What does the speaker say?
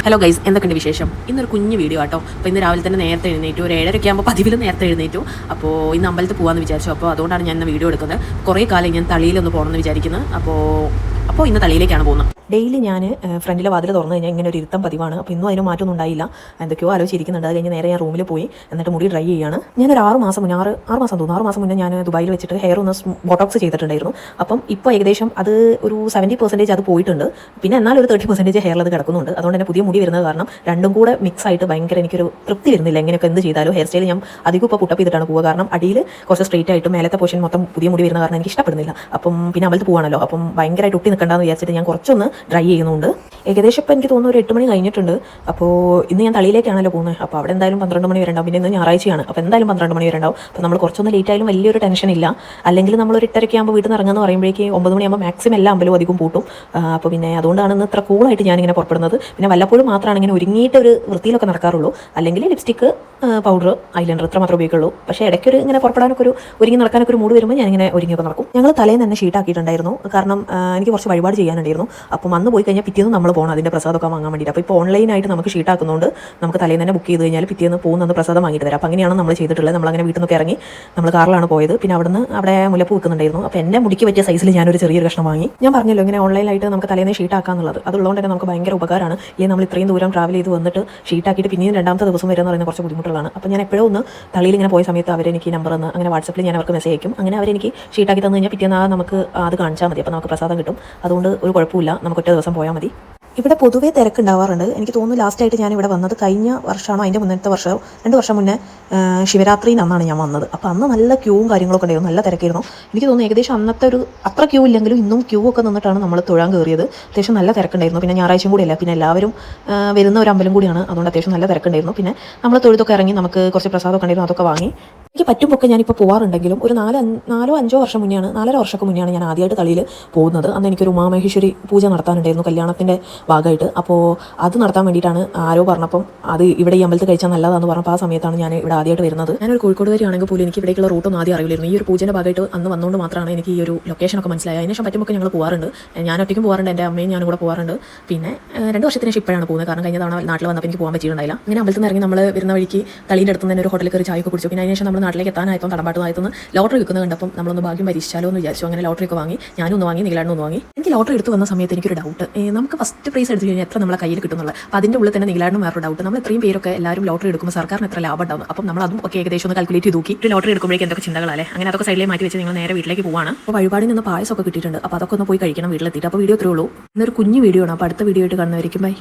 Hello guys, എന്തൊക്കെയുണ്ട് വിശേഷം? ഇന്നൊരു കുഞ്ഞു വീഡിയോ ആട്ടോ. അപ്പോൾ ഇന്ന് രാവിലെ തന്നെ നേരത്തെ എഴുന്നേറ്റു, ഒരു 7:30 ആകുമ്പോൾ പതിവിലും നേരത്തെ എഴുന്നേറ്റു. അപ്പോൾ ഇന്ന് അമ്പലത്തിൽ പോകാമെന്ന് വിചാരിച്ചു. അപ്പോൾ അതുകൊണ്ടാണ് ഞാൻ ഇന്ന് വീഡിയോ എടുക്കുന്നത്. കുറേ കാലം ഞാൻ തളിയിലൊന്ന് പോകണമെന്ന് വിചാരിക്കുന്നത്. അപ്പോൾ ഇന്ന് തളിയിലേക്കാണ് പോകുന്നത്. ഡെയിലി ഞാൻ ഫ്രണ്ടിലെ വാതിൽ തുറന്നു കഴിഞ്ഞാൽ ഇങ്ങനെ ഒരു ഇരുത്തം പതിവാണ്. അപ്പോൾ ഇന്നും അതിന് മാറ്റമൊന്നും ഉണ്ടായില്ല. എന്തൊക്കെയോ ആലോചിച്ചിരിക്കുന്നുണ്ട്. അത് കഴിഞ്ഞ് നേരെ ഞാൻ റൂമിൽ പോയി എന്നിട്ട് മുടി ഡ്രൈ ചെയ്യാണ്. ഞാനൊരു 6 മാസം മുന്നേ 6 മാസം തോന്നുന്നു 6 മാസം മുന്നേ ഞാൻ ദുബായിൽ വെച്ചിട്ട് ഹെയർ ഒന്ന് ബോട്ടോക്സ് ചെയ്തിട്ടുണ്ടായിരുന്നു. അപ്പം ഇപ്പോൾ ഏകദേശം അത് ഒരു 70% അത് പോയിട്ടുണ്ട്. പിന്നെ എന്നാൽ ഒരു 30% ഹെയറിൽ അത് കിടക്കുന്നുണ്ട്. അതുകൊണ്ട് തന്നെ പുതിയ മുടി വരുന്നത് കാരണം രണ്ടും കൂടെ മിക്സ് ആയിട്ട് ഭയങ്കര എനിക്കൊരു തൃപ്തി വരുന്നില്ല. എങ്ങനെയൊക്കെ എന്ത് ചെയ്താലും ഹെയർ സ്റ്റൈൽ ഞാൻ അധികം ഇപ്പോൾ പുട്ടപ്പ് ചെയ്തിട്ടാണ് പോവുക. കാരണം അടിയിൽ കുറച്ച് സ്ട്രെയിറ്റ് ആയിട്ട് മേലത്തെ പോർഷൻ മൊത്തം പുതിയ മുടി വരുന്ന കാരണം എനിക്ക് ഇഷ്ടപ്പെടുന്നില്ല. അപ്പം പിന്നെ അമ്പലത്തിൽ പോകാണല്ലോ, അപ്പം ഭയങ്കരമായിട്ട് ഒട്ടി നിൽക്കണ്ടെന്ന് വിചാരിച്ചിട്ട് ഞാൻ കുറച്ചൊന്ന് ഡ്രൈ ചെയ്യുന്നുണ്ട്. ഏകദേശം ഇപ്പോൾ എനിക്ക് തോന്നുന്നു ഒരു 8 മണി കഴിഞ്ഞിട്ടുണ്ട്. അപ്പോൾ ഇന്ന് ഞാൻ തളിയിലേക്കാണല്ലോ പോകുന്നത്. അപ്പോൾ അവിടെ എന്തായാലും 12 മണി വരെ ഉണ്ടാവും. പിന്നെ ഇന്ന് ഞായറാഴ്ചയാണ്. അപ്പോൾ എന്തായാലും 12 മണി വരെ ഉണ്ടാവും. അപ്പോൾ നമ്മൾ കുറച്ചൊന്ന് ലേറ്റ് ആയാലും വലിയൊരു ടെൻഷൻ ഇല്ല. അല്ലെങ്കിൽ നമ്മൾ ഒരു 8:30 ആകുമ്പോൾ വീട്ടിൽ നിന്ന് ഇറങ്ങുമെന്ന് പറയുമ്പോഴേക്ക് 9 മണിയാകുമ്പോൾ മാക്സിമം എല്ലാ അമ്പലവും അധികം പൂട്ടും. അപ്പോൾ പിന്നെ അതുകൊണ്ടാണ് ഇന്ന് ഇത്ര കൂളായിട്ട് ഞാനിങ്ങനെ പുറപ്പെടുന്നത്. പിന്നെ വല്ലപ്പോഴും മാത്രമാണ് ഇങ്ങനെ ഒരുങ്ങിയിട്ട് ഒരു വൃത്തിയിലൊക്കെ നടക്കാറുള്ളൂ. അല്ലെങ്കിൽ ലിപ്സ്റ്റിക്ക്, പൗഡർ, ഐലൈനർ ഇത്ര മാത്രമേ ഉപയോഗിക്കുള്ളൂ. പക്ഷേ ഇടയ്ക്കൊരു ഇങ്ങനെ പുറപ്പെടാനൊക്കെ ഒരു ഒരുങ്ങി നടക്കാനൊക്കെ ഒരു മൂഡ് വരുമ്പോൾ ഞാനിങ്ങനെ ഒരുങ്ങിയൊക്കെ നടക്കും. ഞങ്ങൾ തലേന്ന് തന്നെ ഷീട്ടാക്കിയിട്ടുണ്ടായിരുന്നു. കാരണം എനിക്ക് കുറച്ച് വഴിപാട് ചെയ്യാനുണ്ടായിരുന്നു. അപ്പം അന്ന് പോയി കഴിഞ്ഞാൽ പിറ്റേന്ന് നമ്മൾ പോകണം അതിൻ്റെ പ്രസാദമൊക്കെ വാങ്ങാൻ വേണ്ടിയിട്ട്. അപ്പോൾ ഇപ്പോൾ ഓൺലൈനായിട്ട് നമുക്ക് ഷീട്ടാക്കുന്നതുകൊണ്ട് നമുക്ക് തലേന്ന് തന്നെ ബുക്ക് ചെയ്ത് കഴിഞ്ഞാൽ പിറ്റേന്ന് പോകുന്നത് പ്രസാദം വാങ്ങിയിട്ട് തരാം. അപ്പോൾ അങ്ങനെയാണ് നമ്മൾ ചെയ്തിട്ടുള്ളത്. നമ്മളങ്ങനെ വീട്ടിൽ നിന്നൊക്കെ ഇറങ്ങി നമ്മൾ കാറിലാണ് പോയത്. പിന്നെ അവിടെ മുല്ലപ്പൂ വെക്കുന്നുണ്ടായിരുന്നു. അപ്പോൾ എൻ്റെ മുടിക്ക് പറ്റിയ സൈസിൽ ഞാനൊരു ചെറിയൊരു കഷ്ണം വാങ്ങി. ഞാൻ പറഞ്ഞല്ലോ ഇങ്ങനെ ഓൺലൈനായിട്ട് നമുക്ക് തലേന്ന് ഷീട്ടാക്കാന്നുള്ളത്. അതുള്ളതുകൊണ്ട് തന്നെ നമുക്ക് ഭയങ്കര ഉപകാരമാണ്. അല്ലെങ്കിൽ നമ്മൾ ഇത്രയും ദൂരം ട്രാവൽ ചെയ്ത് വന്നിട്ട് ഷീട്ടാക്കിയിട്ട് പിന്നെയും രണ്ടാമത്തെ ദിവസം വരെ എന്ന് പറയുന്നത് കുറച്ച് ബുദ്ധിമുട്ടുള്ളതാണ്. അപ്പോൾ ഞാൻ എപ്പോഴും ഒന്ന് തളിയിൽ ഇങ്ങനെ പോയ സമയത്ത് അവരെനിക്ക് നമ്പർ തന്ന് അങ്ങനെ വാട്സപ്പിൽ ഞാൻ അവർക്ക് മെസ്സേജ് അയക്കും. അങ്ങനെ അവരെനിക്ക് ഷീട്ടാക്കി തന്നു കഴിഞ്ഞാൽ പിറ്റേന്ന് നമുക്ക് അത് കാണിച്ചാൽ മതി. അപ്പോൾ നമുക്ക് പ്രസാദം കിട്ടും. അതുകൊണ്ട് ഒരു കുഴപ്പമില്ല, നമുക്ക് ഒറ്റ ദിവസം പോയാൽ മതി. ഇവിടെ പൊതുവേ തിരക്കുണ്ടാവാറുണ്ട്. എനിക്ക് തോന്നുന്നു ലാസ്റ്റായിട്ട് ഞാൻ ഇവിടെ വന്നത് കഴിഞ്ഞ വർഷമാണോ അതിൻ്റെ മുന്നത്തെ വർഷമോ 2 വർഷം മുന്നേ ശിവരാത്രി അന്നാണ് ഞാൻ വന്നത്. അപ്പോൾ അന്ന് നല്ല ക്യൂവും കാര്യങ്ങളൊക്കെ ഉണ്ടായിരുന്നു, നല്ല തിരക്കായിരുന്നു. എനിക്ക് തോന്നുന്നു ഏകദേശം അന്നത്തെ ഒരു അത്ര ക്യൂ ഇല്ലെങ്കിലും ഇന്നും ക്യൂ ഒക്കെ നിന്നിട്ടാണ് നമ്മൾ തൊഴാൻ കയറിയത്. അത്യാവശ്യം നല്ല തിരക്കുണ്ടായിരുന്നു. പിന്നെ ഞായറാഴ്ചയും കൂടിയല്ല, പിന്നെ എല്ലാവരും വരുന്ന ഒരു അമ്പലം കൂടിയാണ്. അതുകൊണ്ട് അത്യാവശ്യം നല്ല തിരക്കുണ്ടായിരുന്നു. പിന്നെ നമ്മൾ തൊഴുതൊക്കെ ഇറങ്ങി നമുക്ക് കുറച്ച് പ്രസാദമൊക്കെ ഉണ്ടായിരുന്നു, അതൊക്കെ വാങ്ങി. എനിക്ക് പറ്റുമൊക്കെ ഞാനിപ്പോൾ പോകാറുണ്ടെങ്കിലും ഒരു 4-5 വർഷം മുന്നെയാണ്, 4.5 വർഷമൊക്കെ മുന്നെയാണ് ഞാൻ ആദ്യമായിട്ട് തളിയിൽ പോകുന്നത്. അന്ന് എനിക്കൊരു ഉമാമഹേശ്വരി പൂജ നടത്താനുണ്ടായിരുന്നു കല്യാണത്തിൻ്റെ ഭാഗമായിട്ട്. അപ്പോൾ അത് നടത്താൻ വേണ്ടിയിട്ടാണ് ആരോ പറഞ്ഞപ്പം അത് ഇവിടെ ഈ അമ്പലത്തിൽ കഴിച്ചാൽ നല്ലതാണെന്ന് പറഞ്ഞപ്പോൾ ആ സമയത്താണ് ഞാൻ ഇവിടെ ആദ്യമായിട്ട് വരുന്നത്. ഞാനൊരു കോഴിക്കോടുകാരിയാണെങ്കിൽ പോലും എനിക്ക് ഇവിടേക്കുള്ള റൂട്ടൊന്നും ആദ്യം അറിയില്ലായിരുന്നു. ഈ ഒരു പൂജയുടെ ഭാഗമായിട്ട് അന്ന് വന്നുകൊണ്ട് മാത്രമാണ് എനിക്ക് ഈ ഒരു ലൊക്കേഷനൊക്കെ മനസ്സിലായത്. അതിനുശേഷം പറ്റുമൊക്കെ ഞങ്ങൾ പോകാറുണ്ട്. ഞാൻ ഒറ്റയ്ക്കും പോകാറുണ്ട്, എൻ്റെ അമ്മയും ഞാനും കൂടെ പോകാറുണ്ട്. പിന്നെ 2 വർഷത്തിന് ശേഷം ഇപ്പോഴാണ് പോകുന്നത്. കാരണം കഴിഞ്ഞ തവണ നാട്ടിൽ വന്നപ്പോൾ എനിക്ക് പോകാൻ പറ്റിയിട്ടുണ്ടായില്ല. അങ്ങനെ അമ്പലത്തിൽ നിന്ന് ഇറങ്ങി നമ്മൾ വരുന്ന വഴിക്ക് തളീൻ്റെ അടുത്ത് തന്നെ ഒരു ഹോട്ടലിൽ കയറി ചായ ഒക്കെ കുടിച്ചു. പിന്നെ അതിനുശേഷം നമ്മൾ നാട്ടിലേക്ക് എത്താനായപ്പോൾ തടമ്പാട്ടുമായിട്ടൊന്ന് ലോട്ടറി വിൽക്കുന്നത് കണ്ടപ്പം നമ്മളൊന്ന് ഭാഗ്യം പരീക്ഷിച്ചാലോ എന്ന് വിചാരിച്ചു. അങ്ങനെ ലോട്ടറി ഒക്കെ വാങ്ങി, ഞാനും ഒന്ന് വാങ്ങി, നിങ്ങളാണ് ഒന്ന് വാങ്ങി. എനിക്ക് ലോട്ടറി എടുത്ത് വന്ന സമയത്ത് എനിക്കൊരു ഡൗട്ട്, നമുക്ക് ഫസ്റ്റ് പ്രൈസ് എടുത്തു കഴിഞ്ഞാൽ എത്ര നമ്മളെ കയ്യിൽ കിട്ടുന്നുള്ളത്. അപ്പോൾ അതിൻ്റെ ഉള്ളിൽ തന്നെ നിങ്ങളാണ് വേറൊരു ഡൗട്ട്, നമ്മൾ ഇത്രയും പേരൊക്കെ എല്ലാവരും ലോട്ടറി എടുക്കുമ്പോൾ സർക്കാരിന് എത്ര ലാഭം ഉണ്ടാവും. അപ്പം നമ്മൾ അതും ഒക്കെ ഏകദേശം ഒന്ന് കാൽക്കുലേറ്റ് ചെയ്ത് നോക്കി. ഒരു ലോട്ടറി എടുക്കുമ്പോഴേക്കും എന്തൊക്കെ ചിന്തകളല്ലേ. അങ്ങനെ അതൊക്കെ സൈഡിലേക്ക് മാറ്റി വെച്ച് നിങ്ങൾ നേരെ വീട്ടിലേക്ക് പോവാണ്. അപ്പോൾ വഴിപാടിൽ നിന്ന് പായസമൊക്കെ കിട്ടിയിട്ടുണ്ട്. അപ്പോൾ അതൊക്കെ ഒന്ന് പോയി കഴിക്കണം വീട്ടിലെത്തിയിട്ട്. അപ്പോൾ വീഡിയോ ഇത്രേ ഉള്ളൂ. ഇന്നൊരു കുഞ്ഞു വീഡിയോ ആണ്. അപ്പോൾ അടുത്ത വീഡിയോ ആയിട്ട് കാണുന്നതായിരിക്കും. ബൈ.